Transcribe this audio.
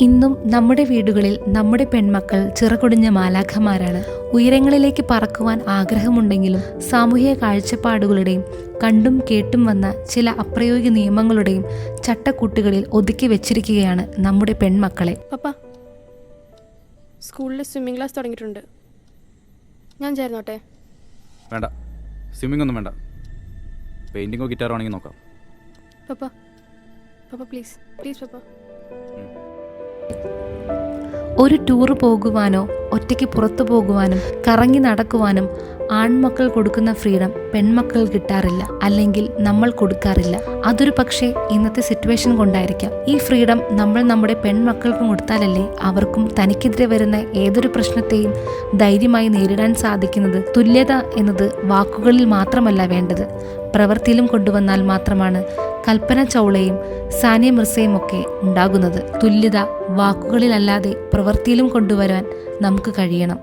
ഇന്നും നമ്മുടെ വീടുകളിൽ നമ്മുടെ പെൺമക്കൾ ചിറകൊടിഞ്ഞ മാലാഖമാരാണ്. ഉയരങ്ങളിലേക്ക് പറക്കുവാൻ ആഗ്രഹമുണ്ടെങ്കിലും സാമൂഹിക കാഴ്ചപ്പാടുകളുടെയും കണ്ടും കേട്ടും വന്ന ചില അപ്രായോഗിക നിയമങ്ങളുടെയും ചട്ടക്കൂട്ടുകളിൽ ഒതുക്കി വെച്ചിരിക്കുകയാണ് നമ്മുടെ പെൺമക്കളെ. പപ്പ, സ്കൂളിൽ സ്വിമ്മിംഗ് ക്ലാസ് തുടങ്ങിയിട്ടുണ്ട്. ഞാൻ ചേർന്നോട്ടെ? വേണ്ട, സ്വിമ്മിംഗ് ഒന്നും വേണ്ട. പെയിൻറ്റിങ്ങോ ഗിറ്റാറോ ആണെങ്കിൽ നോക്കാം. പപ്പ പപ്പ പ്ലീസ് പ്ലീസ് പപ്പ. ഒരു ടൂർ പോകുവാനോ ഒറ്റയ്ക്ക് പുറത്തു പോകുവാനും കറങ്ങി നടക്കുവാനും ആൺമക്കൾ കൊടുക്കുന്ന ഫ്രീഡം പെൺമക്കൾ കിട്ടാറില്ല, അല്ലെങ്കിൽ നമ്മൾ കൊടുക്കാറില്ല. അതൊരു പക്ഷേ ഇന്നത്തെ സിറ്റുവേഷൻ കൊണ്ടായിരിക്കാം. ഈ ഫ്രീഡം നമ്മൾ നമ്മുടെ പെൺമക്കൾക്കും കൊടുത്താലല്ലേ അവർക്കും തനിക്കെതിരെ വരുന്ന ഏതൊരു പ്രശ്നത്തെയും ധൈര്യമായി നേരിടാൻ സാധിക്കുന്നത്. തുല്യത എന്നത് വാക്കുകളിൽ മാത്രമല്ല വേണ്ടത്, പ്രവൃത്തിയിലും കൊണ്ടുവന്നാൽ മാത്രമാണ് കൽപ്പന ചൗളയും സാനിയ മിർസയും ഒക്കെ ഉണ്ടാകുന്നത്. തുല്യത വാക്കുകളിലല്ലാതെ പ്രവൃത്തിയിലും കൊണ്ടുവരാൻ നമുക്ക് കഴിയണം.